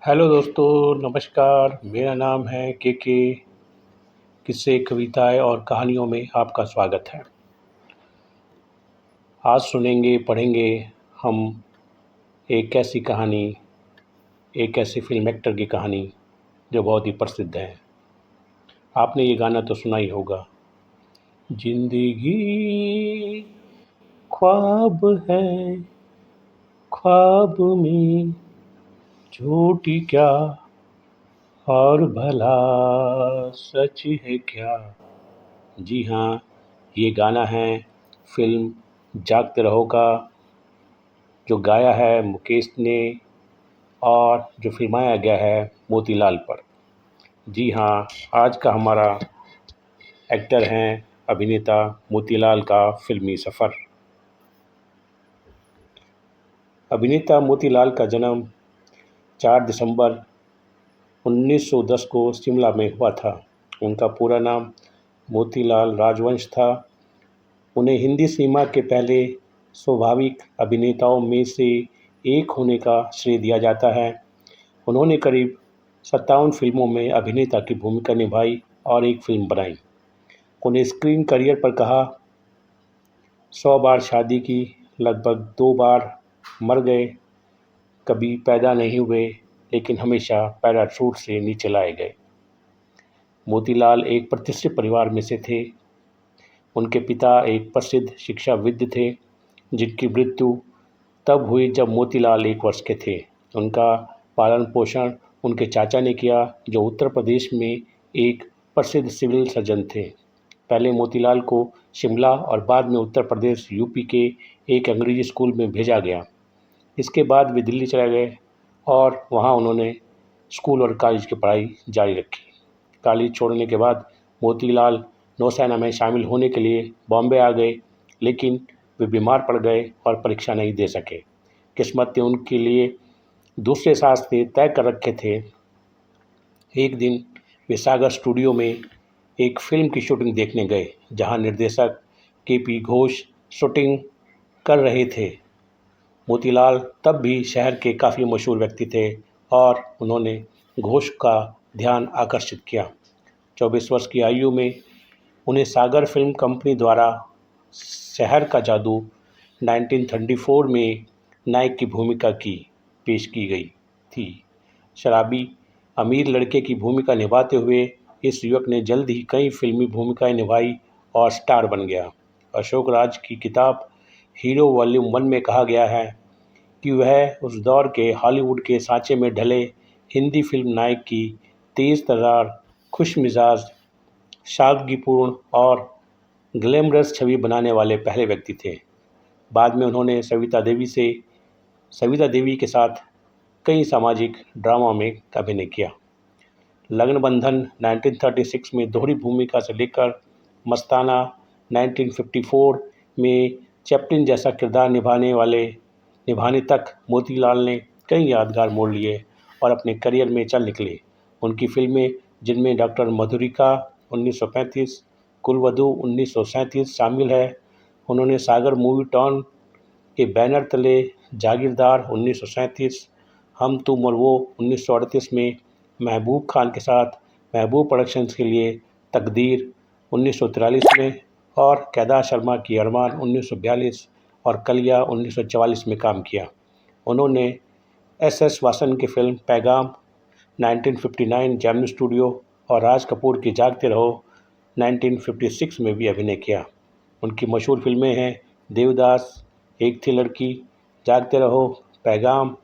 Hello दोस्तों, नमस्कार। मेरा नाम है के। किस्से, कविताएं और कहानियों में आपका स्वागत है। आज सुनेंगे, पढ़ेंगे हम एक ऐसी कहानी, एक ऐसे फिल्म एक्टर की कहानी जो बहुत ही प्रसिद्ध है। आपने ये गाना तो सुना ही होगा। जिंदगी ख्वाब है, ख्वाब में झूठी क्या, और भला सच है क्या। जी हाँ, ये गाना है फिल्म जागते रहो का, जो गाया है मुकेश ने और जो फिल्माया गया है मोतीलाल पर। जी हाँ, आज का हमारा एक्टर हैं अभिनेता मोतीलाल का फिल्मी सफ़र। अभिनेता मोतीलाल का जन्म 4 दिसंबर 1910 को शिमला में हुआ था। उनका पूरा नाम मोतीलाल राजवंश था। उन्हें हिंदी सिनेमा के पहले स्वाभाविक अभिनेताओं में से एक होने का श्रेय दिया जाता है। उन्होंने करीब 57 फिल्मों में अभिनेता की भूमिका निभाई और एक फिल्म बनाई। उन्हें स्क्रीन करियर पर कहा 100 बार शादी की, लगभग 2 बार मर गए, कभी पैदा नहीं हुए, लेकिन हमेशा पैराशूट से नीचे लाए गए। मोतीलाल एक प्रतिष्ठित परिवार में से थे। उनके पिता एक प्रसिद्ध शिक्षाविद थे, जिनकी मृत्यु तब हुई जब मोतीलाल 1 वर्ष के थे। उनका पालन पोषण उनके चाचा ने किया, जो उत्तर प्रदेश में एक प्रसिद्ध सिविल सर्जन थे। पहले मोतीलाल को शिमला और बाद में उत्तर प्रदेश यूपी के एक अंग्रेजी स्कूल में भेजा गया। इसके बाद वे दिल्ली चले गए और वहाँ उन्होंने स्कूल और कॉलेज की पढ़ाई जारी रखी। कॉलेज छोड़ने के बाद मोतीलाल नौसेना में शामिल होने के लिए बॉम्बे आ गए, लेकिन वे बीमार पड़ गए और परीक्षा नहीं दे सके। किस्मत ने उनके लिए दूसरे रास्ते तय कर रखे थे। एक दिन वे सागर स्टूडियो में एक फिल्म की शूटिंग देखने गए, जहां निर्देशक के.पी. घोष शूटिंग कर रहे थे। मोतीलाल तब भी शहर के काफ़ी मशहूर व्यक्ति थे और उन्होंने घोष का ध्यान आकर्षित किया। 24 वर्ष की आयु में उन्हें सागर फिल्म कंपनी द्वारा शहर का जादू 1934 में नायक की भूमिका की पेश की गई थी। शराबी अमीर लड़के की भूमिका निभाते हुए इस युवक ने जल्द ही कई फिल्मी भूमिकाएं निभाई और स्टार बन गया। अशोक राज की किताब हीरो वॉल्यूम 1 में कहा गया है कि वह उस दौर के हॉलीवुड के सांचे में ढले हिंदी फिल्म नायक की तेज़ तर्रार, खुश मिजाज, सादगीपूर्ण और ग्लैमरस छवि बनाने वाले पहले व्यक्ति थे। बाद में उन्होंने सविता देवी के साथ कई सामाजिक ड्रामा में अभिनय किया। लगन बंधन 1936 में दोहरी भूमिका से लेकर मस्ताना 1954 में चैपलिन जैसा किरदार निभाने तक मोतीलाल ने कई यादगार मोड़ लिए और अपने करियर में चल निकले। उनकी फिल्में, जिनमें डॉक्टर मधुरिका 1935, कुलवधू 1937 शामिल है। उन्होंने सागर मूवी टाउन के बैनर तले जागीरदार 1937, हम तुम और वो 1938 में महबूब खान के साथ महबूब प्रोडक्शंस के लिए तकदीर 1943 में और केदार शर्मा की अरमान 1942 और कलिया 1944 में काम किया। उन्होंने एस वासन की फिल्म पैगाम 1959 जेमिनी स्टूडियो और राज कपूर की जागते रहो 1956 में भी अभिनय किया। उनकी मशहूर फिल्में हैं देवदास, एक थी लड़की, जागते रहो, पैगाम,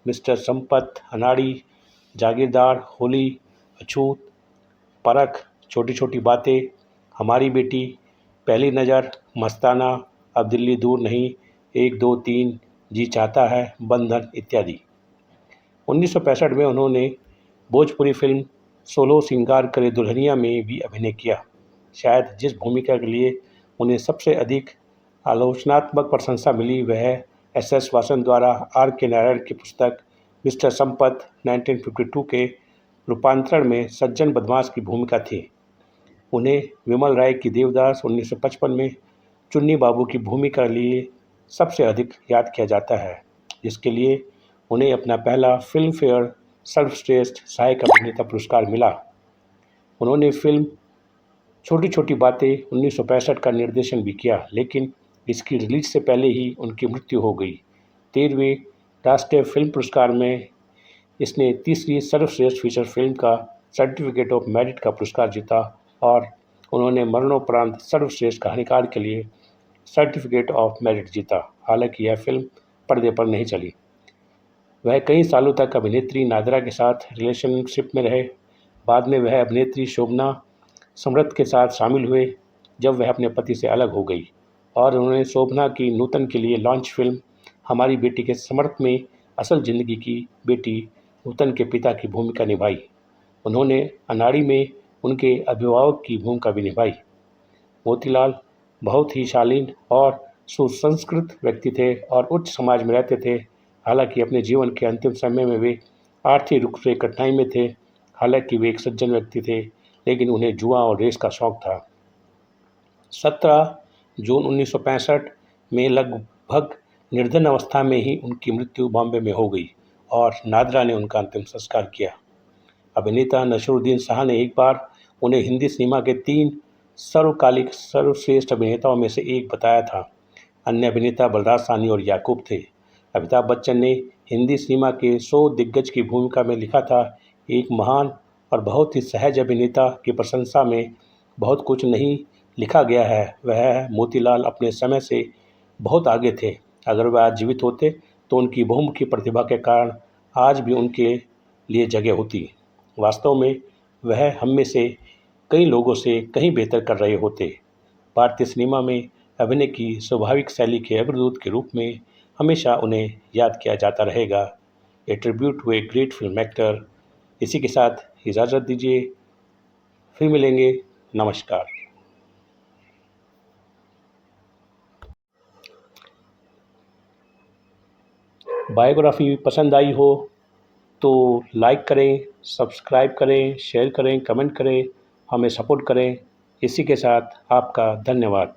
मिस्टर संपत, अनाड़ी, जागीरदार, होली, अछूत, परख, छोटी छोटी बातें, हमारी बेटी, पहली नज़र, मस्ताना, अब दिल्ली दूर नहीं, 1 2 3, जी चाहता है, बंधन इत्यादि। 1965 में उन्होंने भोजपुरी फिल्म सोलो सिंगार करे दुल्हनिया में भी अभिनय किया। शायद जिस भूमिका के लिए उन्हें सबसे अधिक आलोचनात्मक प्रशंसा मिली वह एस वासन द्वारा आर के नारायण की पुस्तक मिस्टर संपत 1952 के रूपांतरण में सज्जन बदमाश की भूमिका थी। उन्हें विमल राय की देवदास 1955 में चुन्नी बाबू की भूमिका लिए सबसे अधिक याद किया जाता है, जिसके लिए उन्हें अपना पहला फिल्म फेयर सर्वश्रेष्ठ सहायक अभिनेता पुरस्कार मिला। उन्होंने फिल्म छोटी छोटी बातें 1965 का निर्देशन भी किया, लेकिन इसकी रिलीज से पहले ही उनकी मृत्यु हो गई। 13वें राष्ट्रीय फिल्म पुरस्कार में इसने तीसरी सर्वश्रेष्ठ फीचर फिल्म का सर्टिफिकेट ऑफ मेरिट का पुरस्कार जीता और उन्होंने मरणोपरांत सर्वश्रेष्ठ कहानीकार के लिए सर्टिफिकेट ऑफ मेरिट जीता। हालांकि यह फिल्म पर्दे पर नहीं चली। वह कई सालों तक अभिनेत्री नादिरा के साथ रिलेशनशिप में रहे। बाद में वह अभिनेत्री शोभना समरथ के साथ शामिल हुए जब वह अपने पति से अलग हो गई और उन्होंने शोभना की नूतन के लिए लॉन्च फिल्म हमारी बेटी के समर्थ में असल जिंदगी की बेटी नूतन के पिता की भूमिका निभाई। उन्होंने अनाड़ी में उनके अभिभावक की भूमिका भी निभाई। मोतीलाल बहुत ही शालीन और सुसंस्कृत व्यक्ति थे और उच्च समाज में रहते थे। हालांकि अपने जीवन के अंतिम समय में वे आर्थिक रूप से कठिनाई में थे। हालांकि वे एक सज्जन व्यक्ति थे, लेकिन उन्हें जुआ और रेस का शौक था। 17 जून 1965 में लगभग निर्धन अवस्था में ही उनकी मृत्यु बॉम्बे में हो गई और नादिरा ने उनका अंतिम संस्कार किया। अभिनेता नसीरुद्दीन शाह ने एक बार उन्हें हिंदी सिनेमा के 3 सर्वकालिक सर्वश्रेष्ठ अभिनेताओं में से एक बताया था। अन्य अभिनेता बलराज साहनी और याकूब थे। अमिताभ बच्चन ने हिंदी सिनेमा के 100 दिग्गज की भूमिका में लिखा था, एक महान और बहुत ही सहज अभिनेता की प्रशंसा में बहुत कुछ नहीं लिखा गया है। वह मोतीलाल अपने समय से बहुत आगे थे। अगर वह आज जीवित होते तो उनकी बहुमुखी प्रतिभा के कारण आज भी उनके लिए जगह होती। वास्तव में वह हम में से कई लोगों से कहीं बेहतर कर रहे होते। भारतीय सिनेमा में अभिनय की स्वाभाविक शैली के अग्रदूत के रूप में हमेशा उन्हें याद किया जाता रहेगा। A tribute to a great film actor. इसी के साथ इजाज़त दीजिए, फिर मिलेंगे। नमस्कार। बायोग्राफी पसंद आई हो तो लाइक करें, सब्सक्राइब करें, शेयर करें, कमेंट करें, हमें सपोर्ट करें। इसी के साथ आपका धन्यवाद।